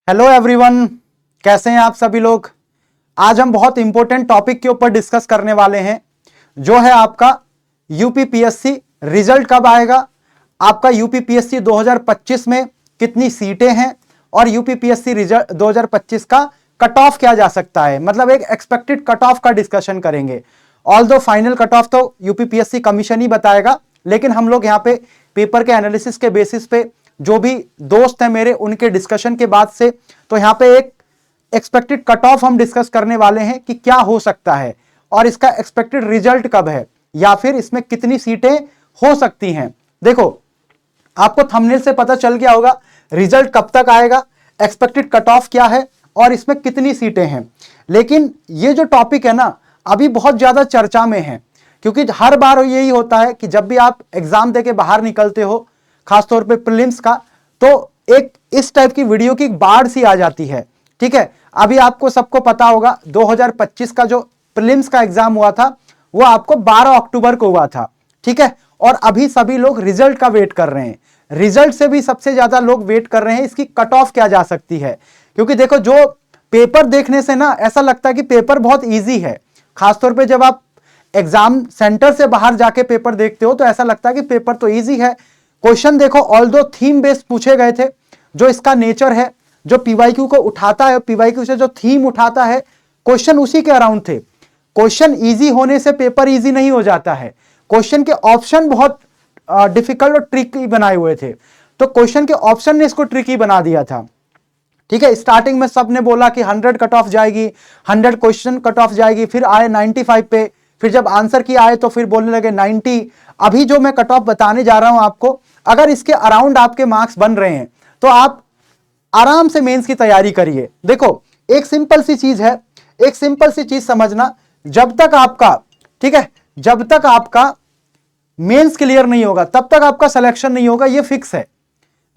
Hello everyone, कैसे हैं आप सभी लोग। आज हम बहुत इंपॉर्टेंट टॉपिक के ऊपर डिस्कस करने वाले हैं, जो है आपका यूपीपीएससी रिजल्ट कब आएगा, आपका यूपीपीएससी 2025 में कितनी सीटें हैं और यूपीपीएससी रिजल्ट 2025 का कट ऑफ क्या जा सकता है। मतलब एक एक्सपेक्टेड कट ऑफ का डिस्कशन करेंगे। ऑल्दो फाइनल कट ऑफ तो यूपीपीएससी कमीशन ही बताएगा, लेकिन हम लोग यहाँ पे पेपर के एनालिसिस के बेसिस पे जो भी दोस्त हैं मेरे, उनके डिस्कशन के बाद से तो यहाँ पे एक एक्सपेक्टेड कट ऑफ हम डिस्कस करने वाले हैं कि क्या हो सकता है और इसका एक्सपेक्टेड रिजल्ट कब है या फिर इसमें कितनी सीटें हो सकती हैं। देखो, आपको थंबनेल से पता चल गया होगा रिजल्ट कब तक आएगा, एक्सपेक्टेड कट ऑफ क्या है और इसमें कितनी सीटें हैं। लेकिन ये जो टॉपिक है ना, अभी बहुत ज्यादा चर्चा में है, क्योंकि हर बार यही होता है कि जब भी आप एग्जाम देके बाहर निकलते हो, खासतौर पे प्रीलिम्स का, तो एक इस टाइप की वीडियो की बाढ़ सी आ जाती है। ठीक है, अभी आपको सबको पता होगा 2025 का जो प्रीलिम्स का एग्जाम हुआ था वो आपको 12 अक्टूबर को हुआ था। ठीक है, और अभी सभी लोग रिजल्ट का वेट कर रहे हैं। रिजल्ट से भी सबसे ज्यादा लोग वेट कर रहे हैं इसकी कट ऑफ क्या जा सकती है, क्योंकि देखो, जो पेपर देखने से ना ऐसा लगता है कि पेपर बहुत ईजी है। खासतौर पर जब आप एग्जाम सेंटर से बाहर जाके पेपर देखते हो तो ऐसा लगता है कि पेपर तो ईजी है। क्वेश्चन देखो, ऑल्दो थीम बेस्ड पूछे गए थे, जो इसका नेचर है, जो पीवाईक्यू को उठाता है, पीवाईक्यू से जो थीम उठाता है, क्वेश्चन उसी के अराउंड थे। क्वेश्चन इजी होने से पेपर इजी नहीं हो जाता है। क्वेश्चन के ऑप्शन बहुत डिफिकल्ट और ट्रिकी बनाए हुए थे, तो क्वेश्चन के ऑप्शन ने इसको ट्रिकी बना दिया था। ठीक है, स्टार्टिंग में सबने बोला कि 100 कट ऑफ जाएगी, 100 क्वेश्चन कट ऑफ जाएगी, फिर आए 95 पे, फिर जब आंसर की आए तो फिर बोलने लगे 90। अभी जो मैं कट ऑफ बताने जा रहा हूं आपको, अगर इसके अराउंड आपके मार्क्स बन रहे हैं तो आप आराम से मेंस की तैयारी करिए। देखो, एक सिंपल सी चीज है, एक सिंपल सी चीज समझना, जब तक आपका, ठीक है, जब तक आपका मेंस क्लियर नहीं होगा तब तक आपका सिलेक्शन नहीं होगा, ये फिक्स है।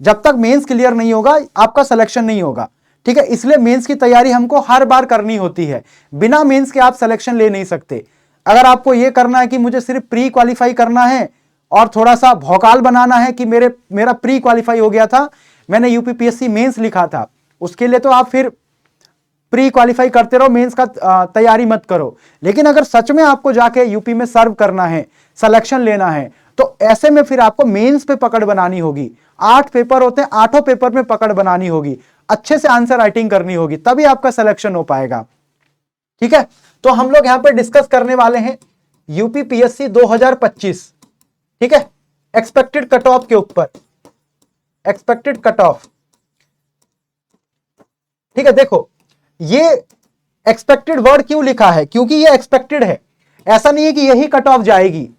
जब तक मेंस क्लियर नहीं होगा आपका सिलेक्शन नहीं होगा। ठीक है, इसलिए मेंस की तैयारी हमको हर बार करनी होती है। बिना मेंस के आप सिलेक्शन ले नहीं सकते। अगर आपको यह करना है कि मुझे सिर्फ प्री क्वालिफाई करना है और थोड़ा सा भौकाल बनाना है कि मेरा प्री क्वालिफाई हो गया था, मैंने यूपीपीएससी मेंस लिखा था, उसके लिए तो आप फिर प्री क्वालिफाई करते रहो, मेंस का तैयारी मत करो। लेकिन अगर सच में आपको जाके यूपी में सर्व करना है, सिलेक्शन लेना है, तो ऐसे में फिर आपको मेंस पे पकड़ बनानी होगी। 8 पेपर होते हैं, 8 पेपर में पकड़ बनानी होगी, अच्छे से आंसर राइटिंग करनी होगी, तभी आपका सिलेक्शन हो पाएगा। ठीक है, तो हम लोग यहां पर डिस्कस करने वाले हैं यूपीपीएससी 2025। ठीक है, एक्सपेक्टेड कट ऑफ के ऊपर, एक्सपेक्टेड कट ऑफ। ठीक है, देखो, ये एक्सपेक्टेड वर्ड क्यों लिखा है, क्योंकि ये एक्सपेक्टेड है। ऐसा नहीं है कि यही कट ऑफ जाएगी,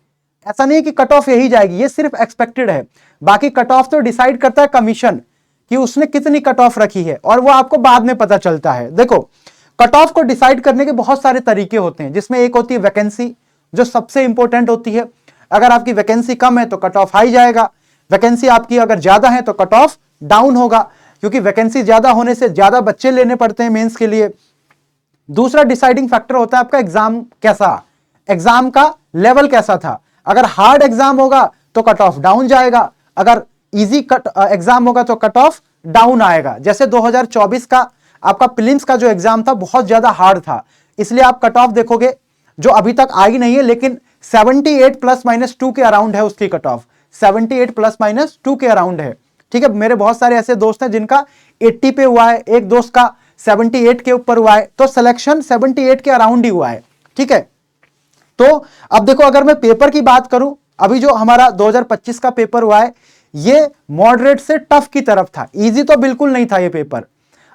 ऐसा नहीं है कि कट ऑफ यही जाएगी, ये सिर्फ एक्सपेक्टेड है। बाकी कट ऑफ तो डिसाइड करता है कमीशन कि उसने कितनी कट ऑफ रखी है, और वो आपको बाद में पता चलता है। देखो, कट ऑफ को डिसाइड करने के बहुत सारे तरीके होते हैं, जिसमें एक होती है वैकेंसी, जो सबसे इंपॉर्टेंट होती है। अगर आपकी वैकेंसी कम है तो कट ऑफ हाई जाएगा, वैकेंसी आपकी अगर ज्यादा है तो कट ऑफ डाउन होगा, क्योंकि वैकेंसी ज्यादा होने से ज्यादा बच्चे लेने पड़ते हैं मेंस के लिए। दूसरा डिसाइडिंग फैक्टर होता है आपका एग्जाम कैसा, एग्जाम का लेवल कैसा था। अगर हार्ड एग्जाम होगा तो कट ऑफ डाउन जाएगा, अगर इजी एग्जाम होगा तो कट ऑफ डाउन आएगा। जैसे 2024 का आपका प्रीलिम्स का जो एग्जाम था बहुत ज्यादा हार्ड था, इसलिए आप कट ऑफ देखोगे जो अभी तक आई नहीं है, लेकिन 78 ±2 के अराउंड है उसकी कट ऑफ, 78 ±2 के अराउंड है। ठीक है, मेरे बहुत सारे ऐसे दोस्त हैं जिनका 80 पे हुआ है, एक दोस्त का 78 के ऊपर हुआ है, तो सिलेक्शन 78 के अराउंड ही हुआ है। ठीक है, तो अब देखो, अगर मैं पेपर की बात करूं, अभी जो हमारा 2025 का पेपर हुआ है, ये मॉडरेट से टफ की तरफ था, इजी तो बिल्कुल नहीं था ये पेपर।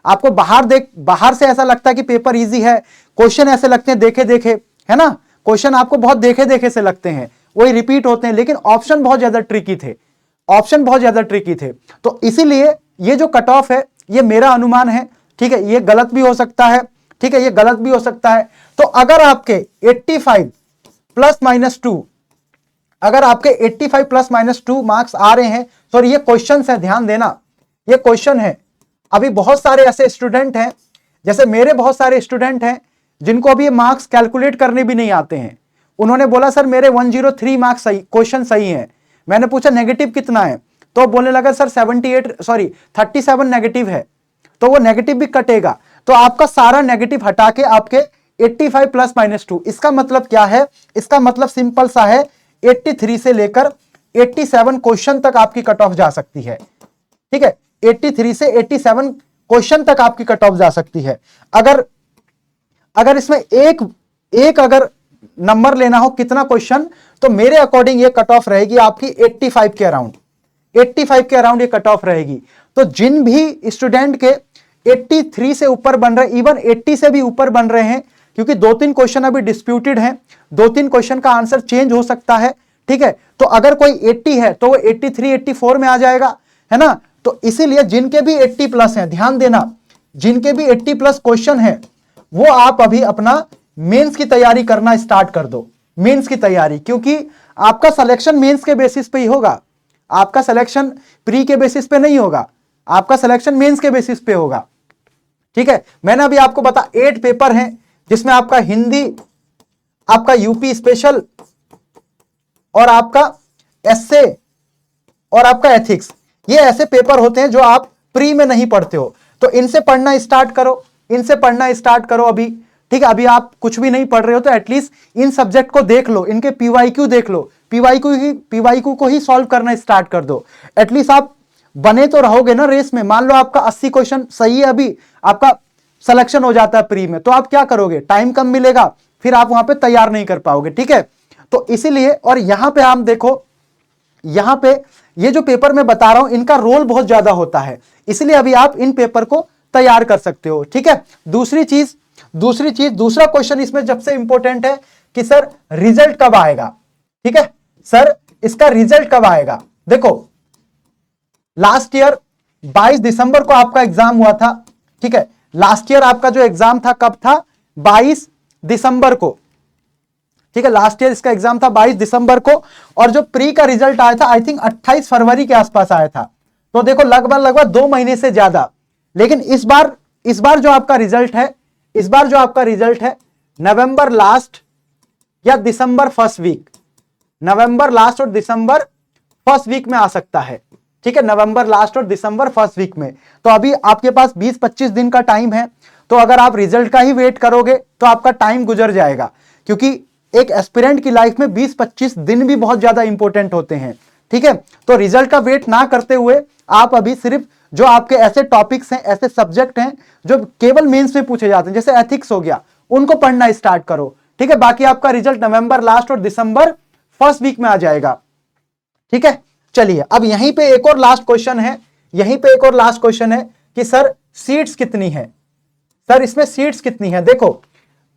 आपको बाहर से ऐसा लगता है कि पेपर इजी है, क्वेश्चन ऐसे लगते हैं देखे देखे, है ना, क्वेश्चन आपको बहुत देखे देखे से लगते हैं, वही रिपीट होते हैं, लेकिन ऑप्शन बहुत ज्यादा ट्रिकी थे, ऑप्शन बहुत ज्यादा ट्रिकी थे। तो इसीलिए ये जो कट ऑफ है, ये मेरा अनुमान है। ठीक है, ये गलत भी हो सकता है, ठीक है, ये गलत भी हो सकता है। तो अगर आपके 85 ±2, अगर आपके 85 ±2 मार्क्स आ रहे हैं, तो ये क्वेश्चन है, ध्यान देना, ये क्वेश्चन है। अभी बहुत सारे ऐसे स्टूडेंट हैं, जैसे मेरे बहुत सारे स्टूडेंट हैं जिनको अभी मार्क्स कैलकुलेट करने भी नहीं आते हैं। उन्होंने बोला सर मेरे 103 मार्क्स सही, क्वेश्चन सही है। मैंने पूछा नेगेटिव कितना है, तो बोलने लगा सर 37 नेगेटिव है। तो वो नेगेटिव भी कटेगा, तो आपका सारा नेगेटिव हटा के आपके 85 प्लस माइनस 2। इसका मतलब क्या है? इसका मतलब सिंपल सा है, 83 से लेकर 87 क्वेश्चन तक आपकी कट ऑफ जा सकती है। ठीक है, 83 से 87 क्वेश्चन तक आपकी कट ऑफ जा सकती है। अगर इसमें एक अगर नंबर लेना हो कितना क्वेश्चन, तो मेरे अकॉर्डिंग ये कट ऑफ रहेगी आपकी 85 के अराउंड, 85 के अराउंड ये कट ऑफ रहेगी। तो जिन भी स्टूडेंट के 83 से ऊपर बन रहे, इवन 80 से भी ऊपर बन रहे हैं, क्योंकि 2-3 क्वेश्चन अभी डिस्प्यूटेड हैं, 2-3 क्वेश्चन का आंसर चेंज हो सकता है। ठीक है, तो अगर कोई 80 है तो वो 83, 84 में आ जाएगा, है ना। तो इसीलिए जिनके भी 80 प्लस हैं, ध्यान देना, जिनके भी 80 प्लस क्वेश्चन है, वो आप अभी अपना मेंस की तैयारी करना स्टार्ट कर दो, मेंस की तैयारी, क्योंकि आपका सिलेक्शन मेंस के बेसिस पे ही होगा, आपका सिलेक्शन प्री के बेसिस पे नहीं होगा, आपका सिलेक्शन मेंस के बेसिस पे होगा। ठीक है, मैंने अभी आपको बता 8 पेपर हैं, जिसमें आपका हिंदी, आपका यूपी स्पेशल, और आपका एसए, और आपका एथिक्स। ये ऐसे पेपर होते हैं जो आप प्री में नहीं पढ़ते हो, तो इनसे पढ़ना स्टार्ट करो, इनसे पढ़ना स्टार्ट करो अभी। ठीक है, अभी आप कुछ भी नहीं पढ़ रहे हो तो एटलीस्ट इन सब्जेक्ट को देख लो, इनके पीवाईक्यू देख लो, पीवाईक्यू को ही सॉल्व करना स्टार्ट कर दो। एटलीस्ट आप बने तो रहोगे ना रेस में। मान लो आपका 80 क्वेश्चन सही है, अभी आपका सिलेक्शन हो जाता है प्री में, तो आप क्या करोगे? टाइम कम मिलेगा, फिर आप वहां पे तैयार नहीं कर पाओगे। ठीक है, तो इसीलिए, और यहां पे आप देखो, यहां पे ये जो पेपर मैं बता रहा हूं, इनका रोल बहुत ज्यादा होता है, इसलिए अभी आप इन पेपर को तैयार कर सकते हो। ठीक है, दूसरा क्वेश्चन इसमें जब से इंपॉर्टेंट है कि सर रिजल्ट कब आएगा। ठीक है सर, इसका रिजल्ट कब आएगा? देखो, लास्ट ईयर 22 दिसंबर को आपका एग्जाम हुआ था। ठीक है, लास्ट ईयर आपका जो एग्जाम था कब था? 22 दिसंबर को। ठीक है, लास्ट ईयर इसका एग्जाम था 22 दिसंबर को, और जो प्री का रिजल्ट आया था आई थिंक 28 फरवरी के आसपास आया था। तो देखो लगभग 2 महीने से ज्यादा। लेकिन इस बार जो आपका रिजल्ट है, नवंबर लास्ट या दिसंबर फर्स्ट वीक, नवंबर लास्ट और दिसंबर फर्स्ट वीक में आ सकता है। ठीक है, नवंबर लास्ट और दिसंबर फर्स्ट वीक में। तो अभी आपके पास 20-25 दिन का टाइम है, तो अगर आप रिजल्ट का ही वेट करोगे तो आपका टाइम गुजर जाएगा, क्योंकि एक एस्पिरेंट की लाइफ में 20-25 दिन भी बहुत ज्यादा इंपॉर्टेंट होते हैं। ठीक है, तो रिजल्ट का वेट ना करते हुए आप अभी सिर्फ जो आपके ऐसे टॉपिक्स हैं, ऐसे सब्जेक्ट हैं जो केवल मेंस में पूछे जाते हैं, जैसे एथिक्स हो गया, उनको पढ़ना स्टार्ट करो। ठीक है, बाकी आपका रिजल्ट नवंबर लास्ट और दिसंबर फर्स्ट वीक में आ जाएगा। ठीक है, चलिए अब यहीं पे एक और लास्ट क्वेश्चन है, कि सर सीट्स कितनी है? सर इसमें सीट्स कितनी है? देखो,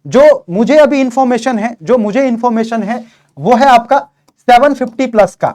जो मुझे अभी इंफॉर्मेशन है वो है आपका 750 प्लस का,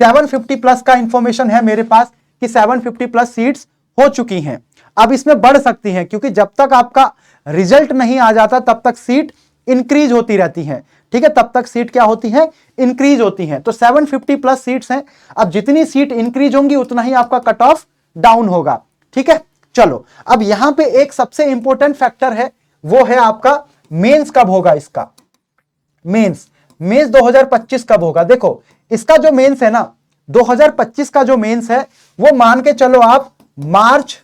750 प्लस का इंफॉर्मेशन है मेरे पास कि 750 प्लस सीट्स हो चुकी हैं। अब इसमें बढ़ सकती हैं, क्योंकि जब तक आपका रिजल्ट नहीं आ जाता तब तक सीट इंक्रीज होती रहती हैं। ठीक है, तब तक सीट क्या होती है? इंक्रीज होती हैं। तो 750 प्लस सीट्स हैं। अब जितनी सीट इंक्रीज होंगी उतना ही आपका कट ऑफ डाउन होगा। ठीक है, चलो अब यहां पे एक सबसे इंपॉर्टेंट फैक्टर है, वो है आपका मेंस कब होगा। इसका मेंस 2025 कब होगा? देखो, इसका जो मेंस है ना, 2025 का जो मेंस है, वो मान के चलो आप मार्च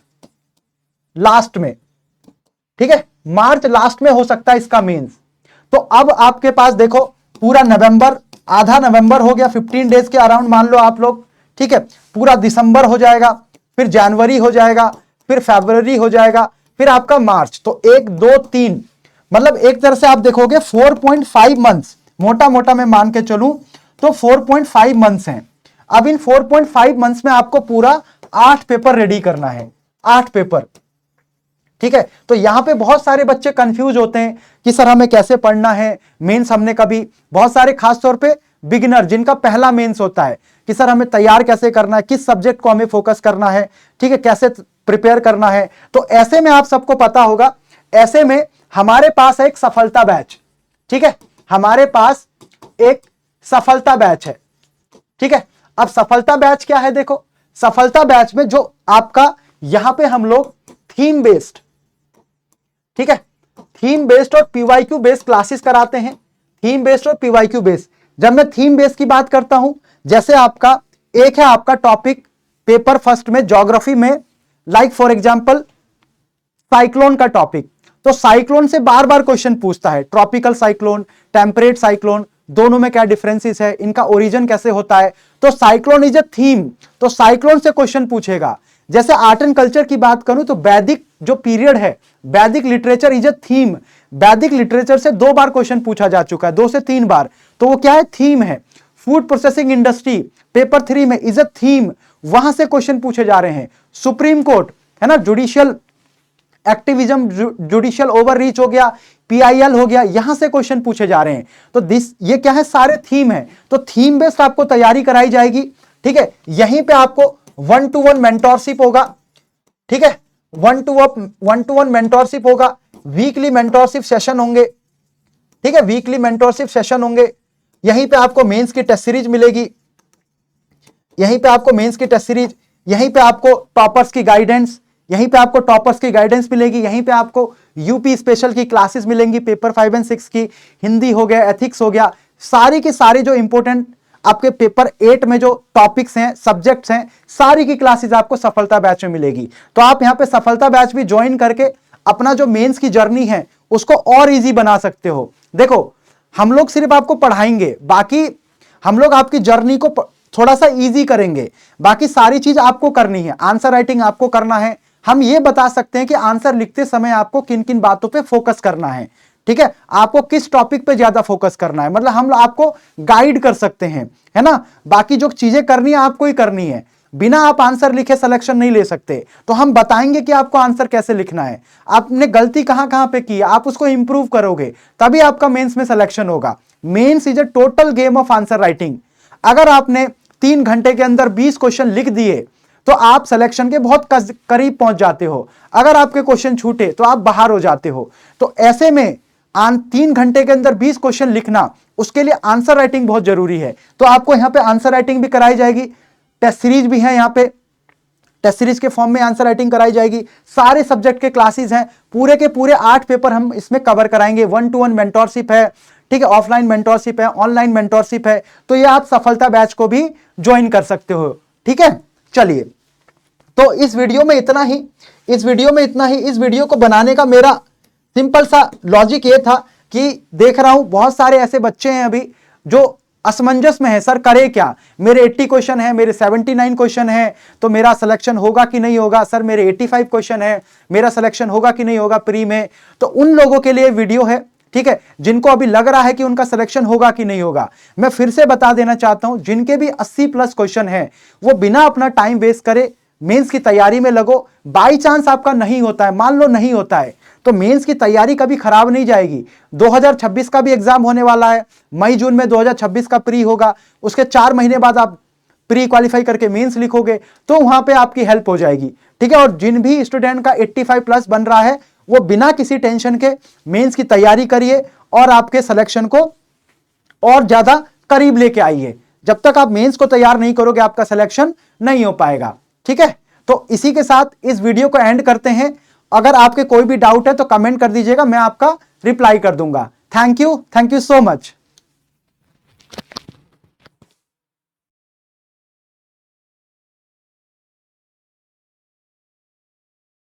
लास्ट में। ठीक है, मार्च लास्ट में हो सकता है इसका मेंस। तो अब आपके पास देखो, पूरा नवंबर, आधा नवंबर हो गया, 15 डेज के अराउंड मान लो आप लोग। ठीक है, पूरा दिसंबर हो जाएगा, फिर जनवरी हो जाएगा, फिर फरवरी हो जाएगा, फिर आपका मार्च। तो 1, 2, 3, मतलब एक तरह से आप देखोगे 4.5 मंथ्स, मोटा मोटा मैं मान के चलूं तो 4.5 मंथ्स हैं। अब इन 4.5 मंथ्स में आपको पूरा 8 पेपर रेडी करना है, 8 पेपर। ठीक है, तो यहां पे बहुत सारे बच्चे कंफ्यूज होते हैं कि सर हमें कैसे पढ़ना है मेंस। हमने कभी, बहुत सारे खासतौर पे बिगिनर जिनका पहला मेंस होता है, कि सर हमें तैयार कैसे करना है, किस सब्जेक्ट को हमें फोकस करना है, ठीक है, कैसे प्रिपेयर करना है। तो ऐसे में आप सबको पता होगा, ऐसे में हमारे पास है एक सफलता बैच। ठीक है, हमारे पास एक सफलता बैच है। ठीक है, अब सफलता बैच क्या है? देखो, सफलता बैच में जो आपका यहां पे हम लोग थीम बेस्ड, ठीक है, थीम बेस्ड और पीवाईक्यू बेस्ड क्लासेस कराते हैं। थीम बेस्ड और पीवाईक्यू बेस्ड। जब मैं थीम बेस्ड की बात करता हूं, जैसे आपका एक है आपका टॉपिक पेपर फर्स्ट में ज्योग्राफी में लाइक फॉर एग्जाम्पल साइक्लोन का टॉपिक, तो साइक्लोन से बार बार क्वेश्चन पूछता है, ट्रॉपिकल साइक्लोन, टेम्परेट साइक्लोन, दोनों में क्या डिफरेंसेस है, इनका ओरिजिन कैसे होता है। तो साइक्लोन इज ए थीम, तो साइक्लोन से क्वेश्चन पूछेगा। जैसे आर्ट एंड कल्चर की बात करूं तो वैदिक जो पीरियड है, वैदिक लिटरेचर इज ए थीम, वैदिक लिटरेचर से 2 बार क्वेश्चन पूछा जा चुका है, 2 से 3 बार, तो वो क्या है, थीम है। फूड प्रोसेसिंग इंडस्ट्री पेपर 3 में इज ए थीम, वहां से क्वेश्चन पूछे जा रहे हैं। सुप्रीम कोर्ट है ना, जुडिशियल एक्टिविज्म, जुडिशियल ओवररीच हो गया, पीआईएल हो गया, यहां से क्वेश्चन पूछे जा रहे हैं। तो ये क्या है, सारे थीम है, तो थीम बेस्ड आपको तैयारी कराई जाएगी। ठीक है, यहीं पे आपको 1-to-1 मेंटोरशिप होगा। ठीक है, 1-to-1 मेंटोरशिप होगा, वीकली मेंटोरशिप सेशन होंगे। ठीक है, वीकली मेंटोरशिप सेशन होंगे। यहीं पे आपको मेंस की टेस्ट सीरीज मिलेगी, यहीं पे आपको मेंस की टेस्ट सीरीज, यहीं पे आपको टॉपर्स की गाइडेंस, यहीं पे आपको टॉपर्स की गाइडेंस मिलेगी, यहीं पे आपको यूपी स्पेशल की क्लासेस मिलेंगी, पेपर 5 और 6 की, हिंदी हो गया, एथिक्स हो गया, सारी की सारी जो इंपॉर्टेंट आपके पेपर 8 में जो टॉपिक्स हैं, सब्जेक्ट्स हैं, सारी की क्लासेस आपको सफलता बैच में मिलेगी। तो आप यहां पे सफलता बैच भी ज्वाइन करके अपना जो मेंस की जर्नी है उसको और इजी बना सकते हो। देखो, हम लोग सिर्फ आपको पढ़ाएंगे, बाकी हम लोग आपकी जर्नी को थोड़ा सा इजी करेंगे, बाकी सारी चीज आपको करनी है। आंसर राइटिंग आपको करना है, हम ये बता सकते हैं कि आंसर लिखते समय आपको किन किन बातों पे फोकस करना है। ठीक है, आपको किस टॉपिक पे ज्यादा फोकस करना है, मतलब हम आपको गाइड कर सकते हैं, है ना। बाकी जो चीजें करनी है आपको ही करनी है, बिना आप आंसर लिखे सिलेक्शन नहीं ले सकते। तो हम बताएंगे कि आपको आंसर कैसे लिखना है, आपने गलती कहां कहां पे की, आप उसको इंप्रूव करोगे, तभी आपका मेंस में सिलेक्शन होगा। Mains is a total game of answer writing. अगर आपने 3 घंटे के अंदर 20 क्वेश्चन लिख दिए तो आप सिलेक्शन के बहुत करीब पहुंच जाते हो। अगर आपके क्वेश्चन छूटे तो आप बाहर हो जाते हो। तो ऐसे में 3 घंटे के अंदर 20 क्वेश्चन लिखना, उसके लिए आंसर राइटिंग बहुत जरूरी है। तो आपको यहां पे आंसर राइटिंग भी कराई जाएगी, टेस्ट सीरीज भी है, यहां पे टेस्ट सीरीज के फॉर्म में आंसर राइटिंग कराई जाएगी। सारे सब्जेक्ट के क्लासेस हैं, पूरे के पूरे 8 पेपर हम इसमें कवर कराएंगे। 1-to-1 मेंटोरशिप है, ठीक है, ऑफलाइन मेंटोरशिप है, ऑनलाइन मेंटोरशिप है। तो ये आप सफलता बैच को भी ज्वाइन कर सकते हो। ठीक है, चलिए, तो इस वीडियो में इतना ही, इस वीडियो को बनाने का मेरा सिंपल सा लॉजिक ये था कि देख रहा हूं बहुत सारे ऐसे बच्चे हैं अभी जो असमंजस में है, सर करे क्या, मेरे 80 क्वेश्चन है, मेरे 79 क्वेश्चन है, तो मेरा सिलेक्शन होगा कि नहीं होगा, सर मेरे 85 क्वेश्चन है, मेरा सिलेक्शन होगा कि नहीं होगा प्री में। तो उन लोगों के लिए वीडियो है, ठीक है, जिनको अभी लग रहा है कि उनका सिलेक्शन होगा कि नहीं होगा। मैं फिर से बता देना चाहता हूं, जिनके भी 80+ क्वेश्चन है वो बिना अपना टाइम वेस्ट करे मेंस की तैयारी में लगो। बाई चांस आपका नहीं होता है, मान लो नहीं होता है, तो मेंस की तैयारी कभी खराब नहीं जाएगी। 2026 का भी एग्जाम होने वाला है, मई जून में 2026 का प्री होगा, उसके 4 महीने बाद आप प्री क्वालिफाई करके मेंस लिखोगे, तो वहां पे आपकी हेल्प हो जाएगी। ठीक है, और जिन भी स्टूडेंट का 85+ बन रहा है वो बिना किसी टेंशन के मेंस की तैयारी करिए और आपके सिलेक्शन को और ज्यादा करीब लेके आइए। जब तक आप मेंस को तैयार नहीं करोगे आपका सिलेक्शन नहीं हो पाएगा। ठीक है, तो इसी के साथ इस वीडियो को एंड करते हैं। अगर आपके कोई भी डाउट है तो कमेंट कर दीजिएगा, मैं आपका रिप्लाई कर दूंगा। Thank you so much.